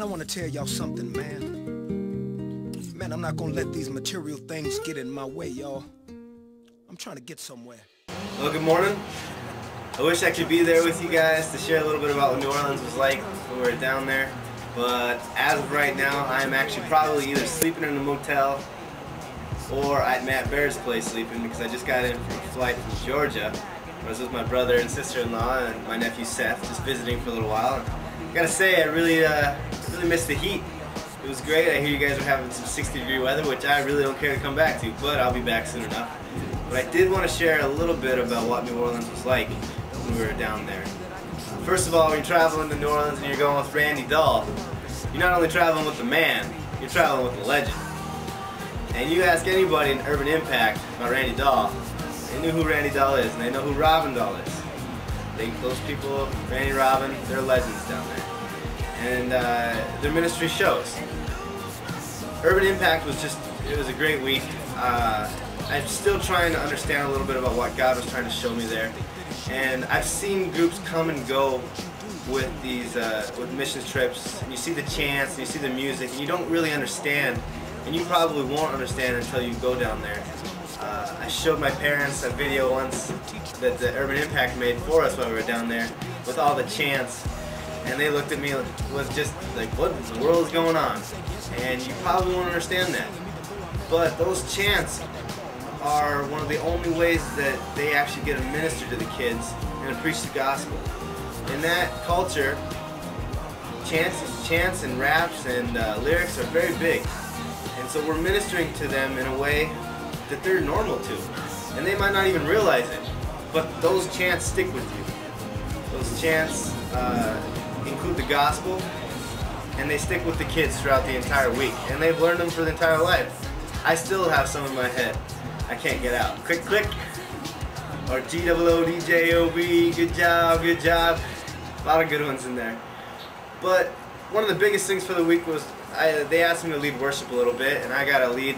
Man, I want to tell y'all something, man. Man, I'm not gonna let these material things get in my way, y'all. I'm trying to get somewhere. Well, good morning. I wish I could be there with you guys to share a little bit about what New Orleans was like when we were down there. But as of right now, I'm actually probably either sleeping in a motel or at Matt Bear's place sleeping, because I just got in from a flight from Georgia. I was with my brother and sister-in-law and my nephew Seth, just visiting for a little while. And I gotta say, I really missed the heat. It was great. I hear you guys are having some 60-degree weather, which I really don't care to come back to, but I'll be back soon enough. But I did want to share a little bit about what New Orleans was like when we were down there. First of all, when you're traveling to New Orleans and you're going with Randy Dahl, you're not only traveling with the man, you're traveling with the legend. And you ask anybody in Urban Impact about Randy Dahl, they knew who Randy Dahl is, and they know who Robin Dahl is. Those people, Randy, Robin, they're legends down there. And their ministry shows. Urban Impact was it was a great week. I'm still trying to understand a little bit about what God was trying to show me there. And I've seen groups come and go with these with missions trips, and you see the chants, and you see the music, and you don't really understand, and you probably won't understand until you go down there. I showed my parents a video once that the Urban Impact made for us while we were down there with all the chants, and they looked at me with just like, what in the world is going on? And you probably won't understand that. But those chants are one of the only ways that they actually get to minister to the kids and to preach the gospel. In that culture, chants and raps and lyrics are very big. And so we're ministering to them in a way that they're normal to. And they might not even realize it, but those chants stick with you. Those chants include the gospel, and they stick with the kids throughout the entire week. And they've learned them for the entire life. I still have some in my head I can't get out. Click, click, or G-O-O-D-J-O-B, good job, good job. A lot of good ones in there. But one of the biggest things for the week was they asked me to lead worship a little bit, and I got to lead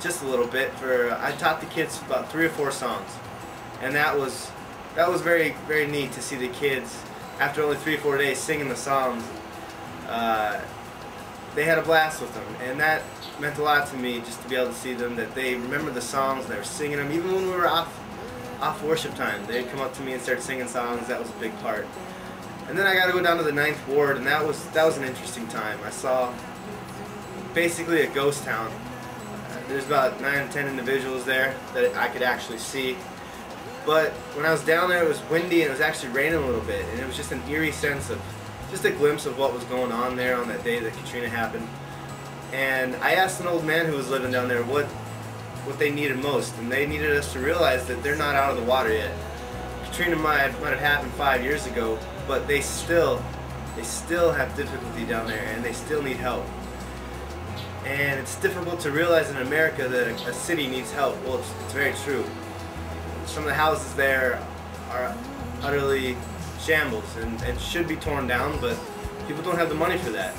just a little bit. I taught the kids about 3 or 4 songs, and that was very, very neat to see the kids, after only 3 or 4 days singing the songs. They had a blast with them, and that meant a lot to me, just to be able to see them, that they remembered the songs and they were singing them. Even when we were off worship time, they'd come up to me and start singing songs. That was a big part. And then I got to go down to the 9th Ward, and that was an interesting time. I saw basically a ghost town. There's about 9 or 10 individuals there that I could actually see. But when I was down there, it was windy and it was actually raining a little bit, and it was just an eerie sense of, just a glimpse of what was going on there on that day that Katrina happened. And I asked an old man who was living down there what they needed most, and they needed us to realize that they're not out of the water yet. Katrina might have happened 5 years ago, but they still have difficulty down there, and they still need help. And it's difficult to realize in America that a city needs help. Well, it's very true. Some of the houses there are utterly shambles and should be torn down, but people don't have the money for that.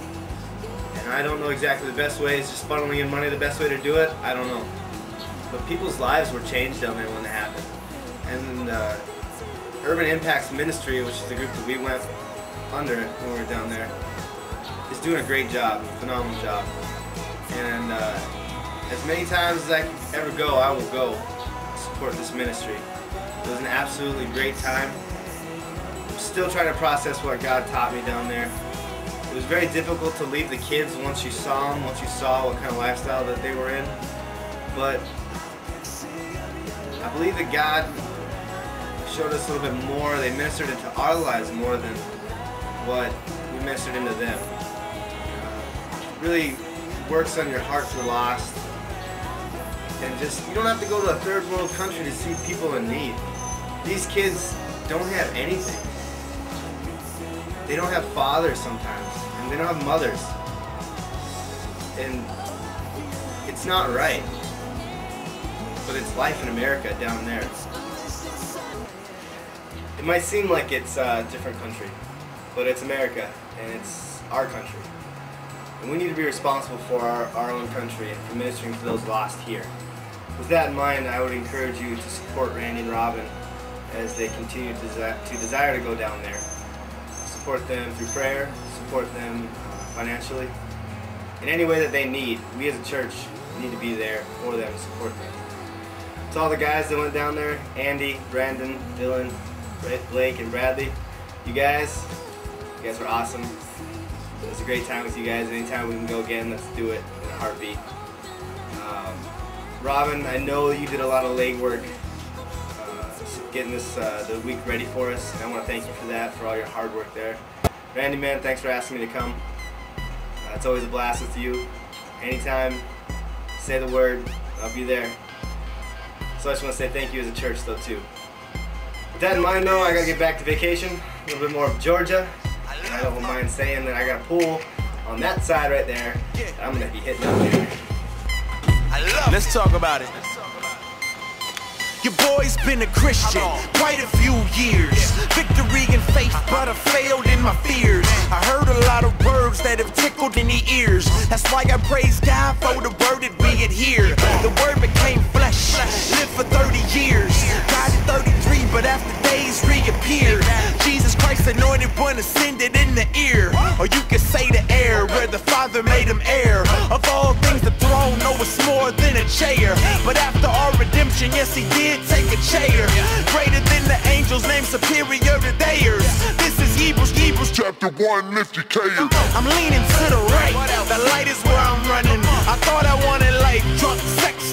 And I don't know exactly the best way. Is just funneling in money the best way to do it? I don't know. But people's lives were changed down there when it happened. And Urban Impact's ministry, which is the group that we went under when we were down there, is doing a great job, phenomenal job. And as many times as I can ever go, I will go support this ministry. It was an absolutely great time. I'm still trying to process what God taught me down there. It was very difficult to leave the kids once you saw them, once you saw what kind of lifestyle that they were in. But I believe that God showed us a little bit more. They ministered into our lives more than what we ministered into them. Really works on your heart for the lost. And just, you don't have to go to a third world country to see people in need. These kids don't have anything. They don't have fathers sometimes, and they don't have mothers. And it's not right. But it's life in America down there. It might seem like it's a different country, but it's America, and it's our country. And we need to be responsible for our own country and for ministering to those lost here. With that in mind, I would encourage you to support Randy and Robin as they continue to desire to go down there. Support them through prayer, support them financially. In any way that they need, we as a church need to be there for them, support them. To all the guys that went down there, Andy, Brandon, Dylan, Blake, and Bradley, you guys were awesome. It was a great time with you guys. Anytime we can go again, let's do it in a heartbeat. Robin, I know you did a lot of legwork getting this the week ready for us, and I want to thank you for that, for all your hard work there. Randy, man, thanks for asking me to come. It's always a blast with you. Anytime, say the word, I'll be there. So I just want to say thank you as a church, though, too. With that in mind, though, I gotta get back to vacation, a little bit more of Georgia. I don't mind saying that I got a pool on that side right there that I'm gonna be hitting up here. Let's talk about it. Your boy's been a Christian quite a few years. Victory and faith, but I failed in my fears. I heard a lot of words that have tickled in the ears. That's why I praise God for the word that we adhere. The word became flesh, lived for 30 years. Died at 33, but after days reappeared. Jesus Christ, anointed one, ascended in the ear. Or you could say the air, where the Father made him heir. Of all things, the throne, no, it's more than a chair. But after our redemption, yes, he did take a chair. Greater than the angels, named superior to theirs. This is Hebrews chapter 1, lift your care. I'm leaning to the right, the light is where I'm running. I thought I wanted life, drunk, sex,